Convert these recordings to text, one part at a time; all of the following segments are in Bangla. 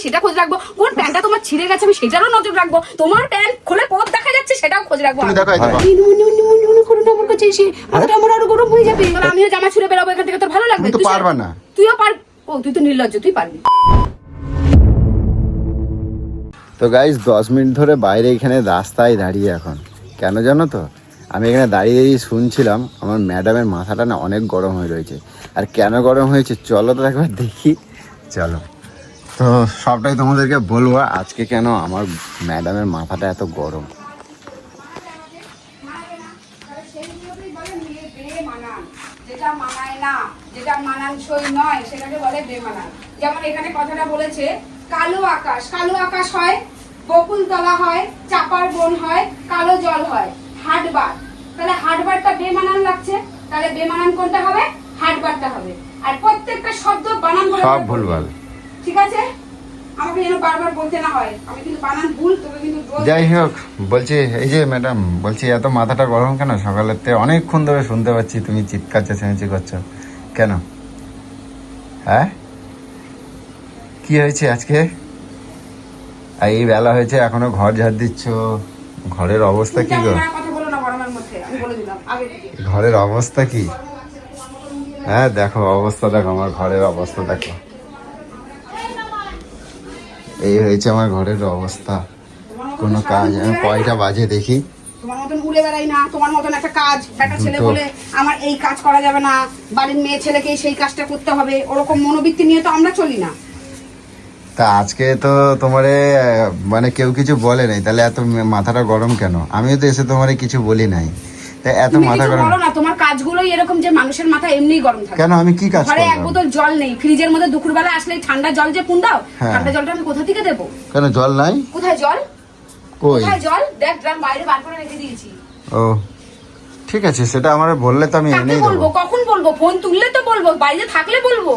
সেটা খোঁজ রাখবো, কোন প্যান্টটা তোমার ছিঁড়ে গেছে আমি সেটারও নজর রাখবো, তোমার প্যান্ট খুলে পথ দেখা যাচ্ছে সেটাও খোঁজ রাখবো। আমার কাছে এসে মাথাটা আমার আরো গরম হয়ে যাবে। আমিও জামা ছুড়ে বেরোবো এখান থেকে, তোর ভালো লাগবে? তুই পারবা না। তুইও পার। ও তুই তো নির্লজ্জ, তুই পারবি। তো গাইস 10 মিনিট ধরে বাইরে এখানে রাস্তায় দাঁড়িয়ে এখন কেন জানো তো, আমি এখানে দাঁড়িয়ে শুনছিলাম আমার ম্যাডামের মাথাটা না অনেক গরম হয়ে রয়েছে। আর কেন গরম হয়েছে চলো তো একবার দেখি। চলো তো সবটাই তোমাদেরকে বলবো আজকে কেন আমার ম্যাডামের মাথাটা এত গরম। যেটা মানায় না, যেটা মানানসই নয় সেটাকে বলে বেমানান। যেমন এখানে কথাটা বলেছে কালো আকাশ, কালো আকাশ হয়, বকুলতলা হয়, চাপার বন হয়, কালো জল হয়, হাটবার। তাহলে হাটবারটা বেমানান লাগছে, তাহলে বেমানান কোনটা হবে? হাটবারটা হবে। আর প্রত্যেকটা শব্দ বানান করে সব ভুলভাল, ঠিক আছে? আমাকে যেন বারবার বলতে না হয়, আমি কিন্তু বানান ভুল, তোকে কিন্তু। যাই হোক বলছি, এই যে ম্যাডাম বলছি এত মাথাটা গরম কেন? সকালের থেকে অনেকক্ষণ ধরে শুনতে পাচ্ছি তুমি চিৎকার চেঁচামেচি করছো কেন? হ্যাঁ কি হয়েছে আজকে? আর এই বেলা হয়েছে এখনো ঘর ঝাড় দিচ্ছ, ঘরের অবস্থা কি গো? ঘরের অবস্থা কি? হ্যাঁ দেখো অবস্থা, দেখো আমার ঘরের অবস্থা দেখো, এই হয়েছে আমার ঘরের অবস্থা। কোনো কাজ, আমি কয়টা বাজে দেখি। তোমার মতন উড়ে বেড়াই না, তোমার মতন একটা কাজ একটা ছেলে বলে আমার এই কাজ করা যাবে না, বাড়ির মেয়ে ছেলেকে সেই কাজটা করতে হবে, ওরকম মনোবৃত্তি নিয়ে তো আমরা চলি না। তা আজকে তো তোমারে মানে কেউ কিছু বলে নাই, তাহলে এত মাথাটা গরম কেন? আমিও তো এসে তোমারে কিছু বলি নাই, তাই এত মাথা গরম বলো না। তোমার কাজগুলোই এরকম যে মানুষের মাথা এমনিই গরম থাকে। কেন? আমি কি কাজ ঘরে এক বোতল জল নেই, ফ্রিজের মধ্যে দুপুরবেলা আসলে ঠান্ডা জল যে পুন দাও, ঠান্ডা জলটা আমি কোথা থেকে দেবো? কেন জল নাই? কোথায় জল? কই কোথায় জল? দেখ ড্রাম বাইরে বার করে রেখে দিয়েছি। ও ঠিক আছে, সেটা আমারে বললে তো আমি এনেই বলবো। দেবো। কখন বলবো? ফোন তুললে তো বলবো, বাইরে থাকলে বলবো।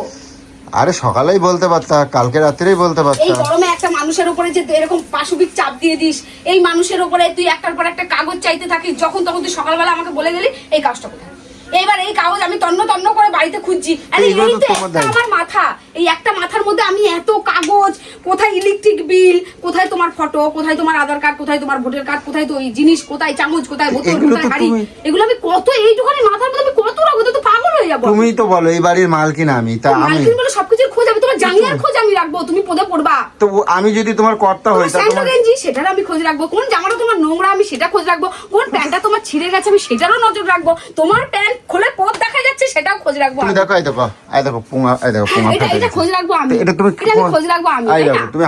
আরে সকালেই বলতে পারতা, কালকে রাত্রেই বলতে পারতা। এই গরমে একটা মানুষের উপরে যে এরকম পাশবিক চাপ দিয়ে দিস, এই মানুষের উপরে তুই একটার পর একটা কাগজ চাইতে থাকিস, যখন তখন তুই সকালবেলা আমাকে বলে গেলি এই কাজটা কোথায়। এইবার এই কাগজ আমি তন্ন তন্ন করে বাড়িতে খুঁজছি, আরে এই তো একটা আমার মাথা, এই একটা মাথার মধ্যে আমি এত কাগজ, কোথায় ইলেকট্রিক বিল, কোথায় তোমার ফটো, কোথায় তোমার আধার কার্ড, কোথায় তোমার ভোটার কার্ড, কোথায় তো এই জিনিস, কোথায় চামচ, কোথায় বোতল, কোথায় হাঁড়ি, এগুলো আমি কত এইটুখানি মাথার মধ্যে আমি কত রাখবো? তো পাগল হয়ে যাবো। তুমি তো বলো এই বাড়ির মালকিন আমি, তা আমি মালকিন বলে সবকিছুর খোঁজ আমি তোমার জাঙ্গিয়ার খোঁজ আমি রাখবো, তুমি পদে পড়বা। তো আমি যদি তোমার কর্তা হই তা তোমার গেঞ্জি সেটার আমি খোঁজ রাখবো, কোন জামাটা তোমার নোংরা আমি সেটা খোঁজ রাখবো, কোন প্যান্টটা তোমার ছিঁড়ে গেছে আমি সেটারও নজর রাখবো, তোমার প্যান্ট খুলে পথ দেখা যাচ্ছে সেটাও খোঁজ রাখবো। তুমি দেখো, এই দেখো, এই দেখো পুঙা, এই দেখো পুঙা ফেটে এটা খোঁজ রাখবো আমি। এটা তুমি খোঁজ রাখবো আমি। এই দেখো তুমি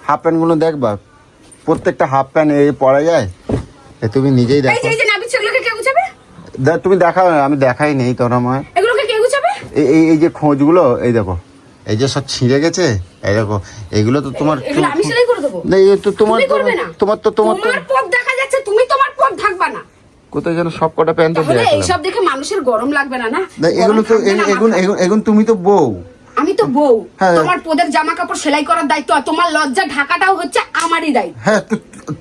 হাফ প্যান্ট গুলো দেখবা, প্রত্যেকটা হাফ প্যান্ট এই পরা যায়, তুমি নিজেই দেখো। এই যে নাবির সেগুলোকে কে গুছাবে? তুমি দেখাও, আমি দেখাই নেই তোর আমায়। এগুলোকে কে গুছাবে? এই যে খোঁজগুলো, এই দেখো এই যে সব ছিঁড়ে গেছে, এই দেখো এগুলো তো তোমার, এগুলো আমি সেলাই করে দেবো। না এই তো তোমার, তোমার পথ দেখা যাচ্ছে, তুমি তোমার পথ থাকবা না। কোথায় যেন সব কটা প্যান্ট তো তাহলে এইসব দেখে মানুষের গরম লাগবে না? না এগুলো তো এখন তুমি তো বউ, আমি তো বউ, তোমার পদের জামা কাপড় সেলাই করার দায়িত্ব, আর তোমার লজ্জা ঢাকাটাও হচ্ছে আমারই দায়িত্ব। হ্যাঁ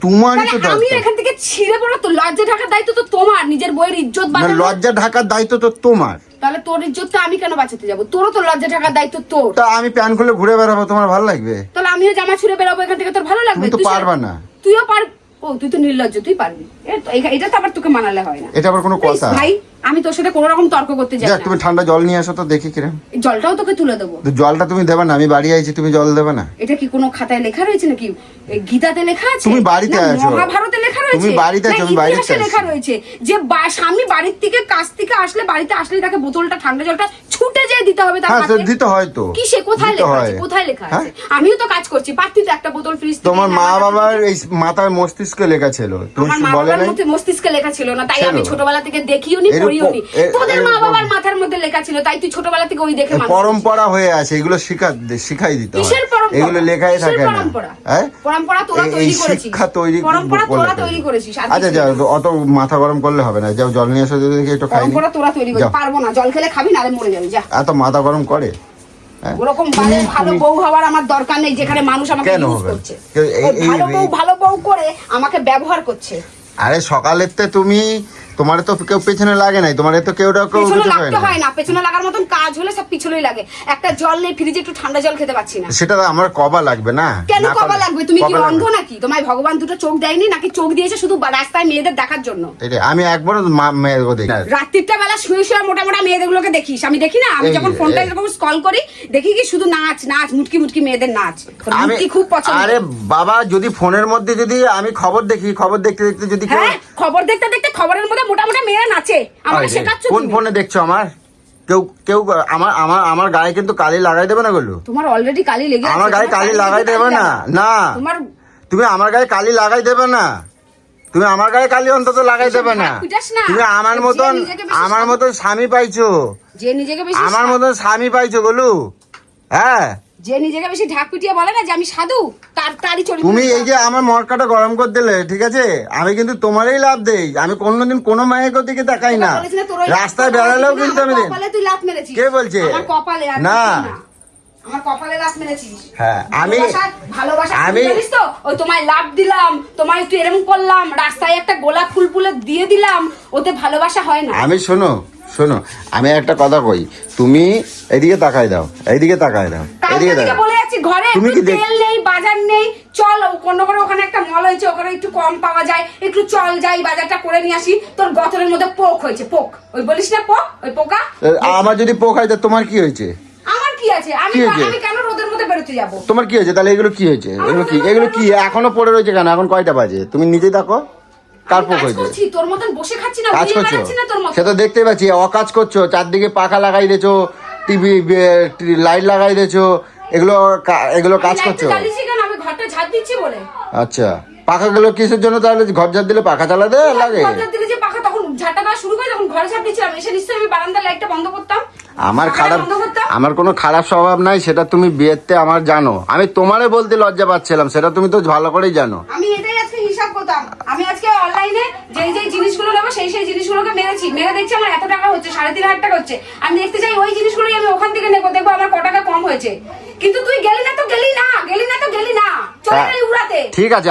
তোমারই তো দায়িত্ব। আমি এখান থেকে ছিঁড়ে পড়ো তো লজ্জা ঢাকার দায়িত্ব তো তোমার, নিজের বইয়ের ইজ্জত বাঁচানো। লজ্জা ঢাকার দায়িত্ব তো তোমার, তাহলে তোর ইজ্জতটা আমি কেন বাঁচাতে যাবো? তোরও তো লজ্জা ঢাকার দায়িত্ব তোর। তা আমি প্যান্ট খুলে ঘুরে বেড়াবো, তোমার ভালো লাগবে? তাহলে আমিও জামা ছুড়ে বেরোবো এখান থেকে, তোর ভালো লাগবে? তুমি তো পারবা না। তুইও পার। ও তুই তো নির্লজ্জ, তুই পারবি? এটা তো আবার তোকে মানালে হয় না। এটা আবার কোনো কথা? ভাই আমি তোর সাথে কোনো রকম তর্ক করতে যাই না। তুমি ঠান্ডা জল নিয়ে আসো তো দেখি কিরম। জলটাও তোকে তুলে দেবো। জলটা তুমি দেবে না, আমি বাড়ি আইছি, তুমি জল দেবে না? এটা কি কোনো খাতায় লেখা রয়েছে নাকি? গীতাতে লেখা আছে? তুমি বাড়িতে আছো, মহাভারতে লেখা রয়েছে? তুমি বাড়িতে আছো, আমি বাইরে আছি। লেখা রয়েছে যে স্বামী বাড়ির থেকে কাজ থেকে আসলে, বাড়িতে আসলে তাকে বোতলটা ঠান্ডা জলটা ছুটে যেয়ে দিতে হবে তার হাতে। দিতে হয় তো। কি সে কোথায় লেখা আছে? কোথায় লেখা আছে? আমিও তো কাজ করছি, পারতি তো একটা বোতল ফ্রিজ। তোমার মা বাবার এই মাথায় মস্তিষ্কে লেখা ছিল, তুমি বলে নাই? মস্তিষ্কে লেখা ছিল না, তাই আমি ছোটবেলা থেকে দেখিও নি, পড়িও নি। তোদের মা বাবার মাথার মধ্যে লেখা ছিল, তাই তুই ছোটবেলা থেকে ওই দেখে মানুষ। পরম্পরা হয়ে আছে, এগুলো শিখাই দিতে হয়। এগুলো লেখাই থাকে না। হ্যাঁ পরম্পরা তোরা তৈরি করেছিস, শিক্ষা তৈরি, পরম্পরা তোরা তৈরি করেছিস। আচ্ছা যাও, অত মাথা গরম করলে হবে না, যাও জল নিয়ে এসো দেখি একটু খাই। পরম্পরা তোরা তৈরি করিস, পারবো না, জল খেলে খাবি না, আরে মরে যাবি। যা, এত মাথা গরম করে? ওরকম ভালো বউ হওয়ার আমার দরকার নেই, যেখানে মানুষ আমাকে ইউজ করছে। ভালো বউ করে আমাকে ব্যবহার করছে। আরে সকালের তে তুমি তোমার তো কেউ পেছনে লাগে নাই, তোমার তো কেউ পেছনে লাগতে হয় না, পেছনে লাগার মতন কাজ হলে সব পিছনেই লাগে। একটা জল নেই ফ্রিজে, একটু ঠান্ডা জল খেতে পাচ্ছি না। সেটা আমার কবা লাগবে না? কেন কবা লাগবে? তুমি কি অন্ধ নাকি? তোমায় ভগবান দুটো চোখ দেয়নি নাকি? চোখ দিয়েছে শুধু রাস্তায় মেয়েদের দেখার জন্য। আমি একবারও মেয়েদের দেখি না। রাত্রিটা বেলা শুয়ে শুয়ে মোটা মোটা মেয়েদেরগুলোকে দেখিস, আমি দেখি না? আমি যখন ফোনটা এরকম স্ক্রল করি দেখি কি শুধু নাচ নাচ, মুটকি মুটকি মেয়েদের নাচ। আমি খুব পছন্দ। আরে বাবা, যদি ফোনের মধ্যে যদি আমি খবর দেখি, খবর দেখতে দেখতে যদি খবর দেখতে দেখতে খবরের মধ্যে মোটা মোটা মেয়েরা নাচে, আমাকে শেখাচ্ছ? কোন ফোনে দেখছো? আমার কেউ আমার গায়ে কিন্তু কালি লাগাই দেবে না গুলো। তোমার অলরেডি কালি লেগে আছে। আমার গায়ে কালি লাগাই দেবে না। না, তুমি আমার গায়ে কালি লাগাই দেবে না। তুমি আমার গায়ে কালি অন্তত লাগাই দেবে না। তুমি আমার মতন স্বামী পাইছো, যে নিজেকে বেশি আমার মতন স্বামী পাইছো গুলো। হ্যাঁ, যে নিজেকে বেশি ঢাক পিটিয়ে বলে না যে আমি সাধু, তারই চরিত্র। তুমি এই যে আমার মরকাটা গরম করে দিলে, ঠিক আছে? আমি কিন্তু তোমারই লাভ দেই, আমি কোনোদিন কোনো মায়ের দিকে তাকাই না। রাস্তায় বেড়ালেও কিন্তু আমি তুই লাভ মেরেছিস। কে বলছে? আমার কপালে। না, আমার কপালে লাভ মেরেছিস। হ্যাঁ, ভালোবাসা জানিস তো? ওই তোমায় লাভ দিলাম, তোমায় একটু এরকম করলাম, রাস্তায় একটা গোলাপ ফুল দিয়ে দিলাম, ওতে ভালোবাসা হয় না। আমি শোনো, আমি একটা কথা কই, তুমি এইদিকে তাকাই দাও, এইদিকে তাকাই দাও, এইদিকে দাও। বলে যাচ্ছি ঘরে তেল নেই, বাজার নেই, চল কোনো করে ওখানে একটা মল হয়েছে, ওখানে একটু কম পাওয়া যায়, একটু চল যাই বাজারটা করে নিয়ে আসি। তোর গতরের মধ্যে পোক হয়েছে, পোক। ওই বলিস না পোক, ওই পোকা। আমার যদি পোক হয় তোমার কি হয়েছে? আমার কি আছে? আমি কেন রোদের মধ্যে বেরোতে যাবো? তোমার কি হয়েছে তাহলে? এগুলো কি হয়েছে? এগুলো কি এখনো পড়ে রয়েছে কেন? এখন কয়টা বাজে? তুমি নিজেই দেখো কার পোক হয়েছে। তোর মতন বসে খাচ্ছি না, কাজ করছো সেটা দেখতে পাচ্ছি। অকাজ করছো, চারদিকে পাখা লাগাই দিয়েছো, টিভি লাইট লাগাই দিয়েছো, এগুলো কাজ করছো। আমি ঘরটা ঝাড় দিচ্ছি বলে। আচ্ছা, পাখাগুলো কিসের জন্য তাহলে? ঘর ঝাড় দিলে পাখা চালাতে লাগে? ঘর ঝাড় দিলে যে পাখা, তখন ঝাড়টা দেওয়া শুরু করে, তখন ঘরে ঝাড় দিচ্ছিলাম, এসে নিশ্চয়ই আমি বারান্দার লাইটটা বন্ধ করতাম। আমার কোনো খারাপ স্বভাব নাই, সেটা তুমি বিয়েতে আমার জানো। আমি তোমারে বলতে লজ্জা পাচ্ছিলাম, সেটা তুমি তো ভালো করেই জানো। আমি এটাই আজকে হিসাব করতাম। আমি আজকে অনলাইনে যে জিনিসগুলো নেবো সেই জিনিসগুলোকে মেরে দেখছি আমার এত টাকা হচ্ছে, 3,500 টাকা হচ্ছে। আমি দেখতে চাই ওই জিনিসগুলোই আমি ওখান থেকে নেবো, দেখবো আমার ক টাকা কম হয়েছে। কিন্তু তুই গেলি না। চলে গেলি উড়াতে। ঠিক আছে,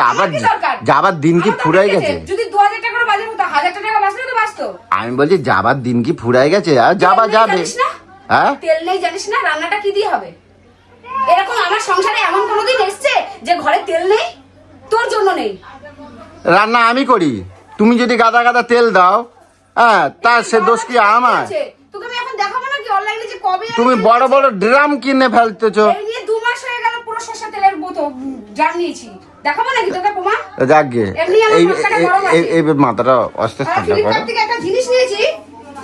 যাবার দিন কি ফুরাই গেছে? যদি 2,000 টাকার বাজার হতো, 1,000 টাকা বাঁচলে তো বাঁচতো। আমি বলছি যাবার দিন কি ফুরাই গেছে? আর যাবে। হ্যাঁ, তেল নেই জানিস না? রান্নাটা কি দিয়ে হবে? এরকম আমার সংসারে এমন কোনোদিন এসছে যে ঘরে তেল নেই? তোর জন্য নেই। রান্না আমি করি, তুমি যদি গাদা তেল দাও, হ্যাঁ, তার সে দোষ কি আমার? তোকে আমি এখন দেখাবো না কি অনলাইনে যে কবে তুমি বড় বড় ড্রাম কিনে ফেলতেছো। এই নিয়ে 2 মাস হয়ে গেল, পুরো সরষের তেলের বোতল ড্রাম নিয়েছি। দেখাবো নাকি তোকে প্রমাণ? যাকগে, এই মাথাটা অস্থির ঠান্ডা করো। ফ্লিপকার্ট থেকে একটা জিনিস নিয়েছি,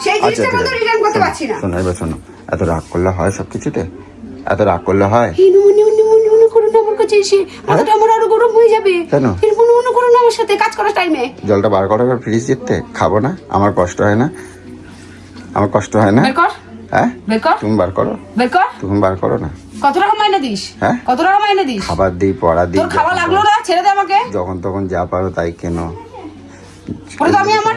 সেই জিনিসটা কিন্তু রিটার্ন করতে পারছি না। শোনো, এত রাগ করলে হয় সবকিছুতে? এত রাগ করলে হয়? মনে করো না আমার কাছে এসে, মাথাটা আমার আরো গরম হয়ে যাবে। কেন? মনে করো না আমার সাথে কাজ করার টাইমে। জলটা বার করো, ফ্রিজ যেতে খাবো না, আমার কষ্ট হয় না? আমার কষ্ট হয় না? বের কর। হ্যাঁ, বের কর। তুমি বার করো। বের কর। তুমি বার করো না। কত টাকা মাইনে দিস? হ্যাঁ, কত টাকা মাইনে দিস? খাবার দিই, পড়া দিই। তোর খাওয়া লাগলো না? ছেড়ে দে আমাকে। যখন তখন যা পারো তাই কেন। পরে তো আমি আমার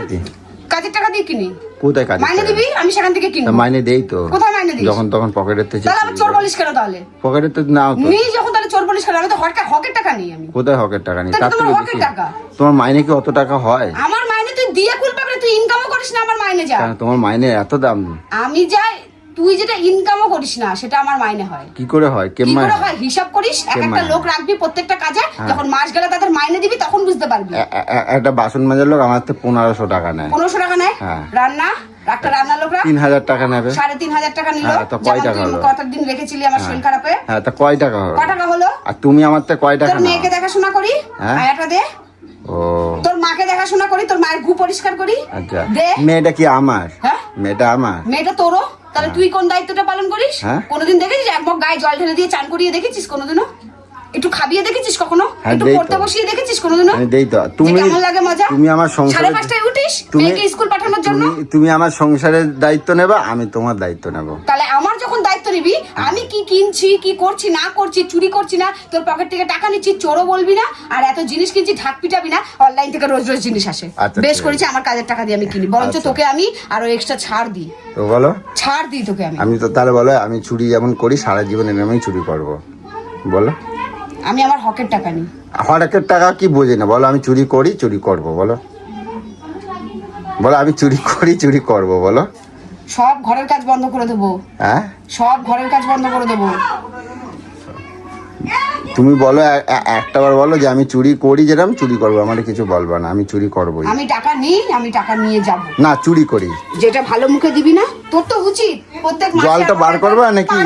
কাজের টাকা দিয়ে কিনি। কোথায় কাজ? মাইনে দিবি, আমি সেখান থেকে কিনি। মাইনে দেই তো। কোথায় মাইনে দিস? যখন তখন পকেটের থেকে। তাহলে আমি চোর বলিস কেন? তাহলে পকেটের তো নাও তো। নেই যখন, তাহলে চোর বলিস কেন? আমি তো হকের টাকা নেই। আমি কোথায় হকের টাকা নেই? তার থেকে হকের টাকা। তোমার মাইনে কি অত টাকা হয়? আমার মাইনে তুই দিয়ে কুল পাবে, তুই ইনকামও করিস না, আমার মাইনে যা। তোমার মাইনে এত দাম? আমি যাই, তুই যেটা ইনকামও করিস না সেটা আমার মাইনে হয়। কি করে হয়? কি করে হয় হিসাব করিস। একটা লোক রাখবি প্রত্যেকটা কাজে, যখন মাস গেলে তাদের মাইনে দিবি তখন বুঝতে পারবি। একটা বাসন মাজার লোক আমার তো 1,500 টাকা নেয়। 1,500 টাকা নেয়? রান্না একটা রান্নার লোক 3,000 টাকা নেবে। 3,500 টাকা নিল। তো কয় টাকা হলো? কতদিন রেখেছিলি আমার শরীর খারাপে? হ্যাঁ, তা কয় টাকা হলো? কয় টাকা হলো? আর তুমি আমার তো কয় টাকা? তোর মেয়েকে দেখাশোনা করি, আয়াটা দে। ও, তোর মাকে দেখাশোনা করি, তোর মায়ের গু পরিষ্কার করি। আচ্ছা, দে। মেয়েটা কি আমার? হ্যাঁ, মেয়েটা আমার। মেয়েটা তোরও। তাহলে তুই কোন দায়িত্বটা পালন করিস? হ্যাঁ? কোনোদিন দেখেছিস এক মগ গায়ে জল ঢেলে দিয়ে চান করিয়ে দেখেছিস কোনোদিনও? একটু খাবিয়ে দেখেছিস কখনো? একটু পড়তে বসিয়ে দেখেছিস কোনোদিনও? আমি দেই তো। তুমি কেমন লাগে মজা? তুমি আমার সংসারে 5:30টায় উঠিস মেয়েকে স্কুল পাঠানোর জন্য। তুমি আমার সংসারের দায়িত্ব নেবা, আমি তোমার দায়িত্ব নেব। তাহলে আমার যখন দায়িত্ব নিবি, আমি কি কিনছি, কি করছি না করছি, চুরি করছি না, তোর পকেট থেকে টাকা নিচ্ছি, চোরও বলবি না। আর এত জিনিস কিনছি ঢাক পিটাবি না। অনলাইন থেকে রোজ রোজ জিনিস আসে, বেশ করেছি আমার কাজের টাকা দিয়ে আমি কিনি। বরঞ্চ তোকে আমি আরো এক্সট্রা ছাড় দিই। তো বলো, ছাড় দিই তোকে আমি। আমি তো তাহলে বলো, আমি চুরি যেমন করি সারা জীবন এরকমই চুরি করব। বলো, আমি আমার হকের টাকা নিই। হকের টাকা কি বোঝে না? বলো, আমি চুরি করি, চুরি করব। বলো, বলো আমি চুরি করি, চুরি করব, বলো। সব ঘরের কাজ বন্ধ করে দেবো। হ্যাঁ, সব ঘরের কাজ বন্ধ করে দেবো। তুমি বলো একটা বার বলো যে আমি চুরি করি, যেরকম চুরি করবো, আমার কিছু বলবা না, আমি চুরি করবোই। আমি টাকা নিই, আমি টাকা নিয়ে যাব। না, চুরি করি। যেটা ভালো মুখে দিবি না, তোর তো উচিত প্রত্যেক মাসে জলটা বার করবা নাকি?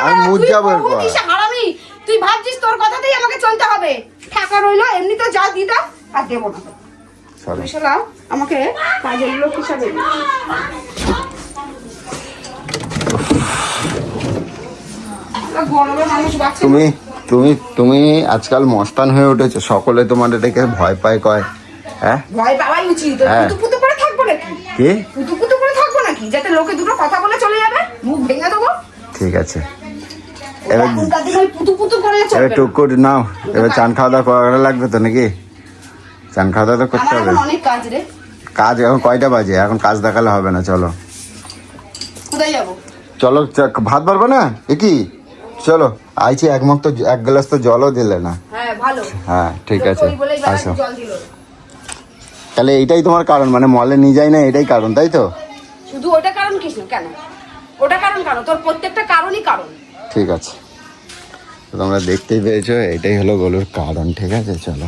আমি মুখ যাবো এরপর। হারামি, তুই ভাবছিস তোর কথাতেই আমাকে চলতে হবে। টাকা রইলো, এমনি তো যা দিতাম আর দেবো না। সরি। শালা আমাকে কাজের লোক হিসাবে গরমে মানুষ বাঁচে। তুমি তুমি তুমি আজকাল মস্তান হয়ে উঠেছো, সকলে তোমার দেখে ভয় পায়, কয়। হ্যাঁ, ভয় পাওয়াই উচিত। হ্যাঁ। পুতু পুতু করে থাকবো নাকি? কি পুতু পুতু করে থাকবো নাকি? যাতে লোকে দুটো কথা বলে চলে যাবে, মুখ ভেঙে দেবো। ঠিক আছে, এবার এখনকার দিনে ওই পুতু পুতু করলে এবার চলবে না। টুক করে নাও। এবার চান খাওয়া দাওয়া করা লাগবে তো নাকি? চান খাওয়া দাওয়া তো করতে আমার হবে। এখন অনেক কাজ রে। কাজ এখন কয়টা বাজে? এখন কাজ দেখালে হবে না, চলো কোথায় যাবো? চলো। ভাত পারবো না এ কি? চলো, আইছি, এক মগ তো, এক গ্লাস তো জলও দিলে না। হ্যাঁ ভালো। হ্যাঁ ঠিক আছে, ওই বলেই বেলা আসো। জল দিল। তাহলে এইটাই তোমার কারণ, মানে মলে নিয়ে যাই না, এটাই কারণ, তাই তো? শুধু ওটা কারণ কিছু কেন? ওটা কারণ কেন? তোর প্রত্যেকটা কারণই কারণ। ঠিক আছে, তো তোমরা দেখতেই পেয়েছো, এটাই হলো গোলুর কারণ। ঠিক আছে, চলো।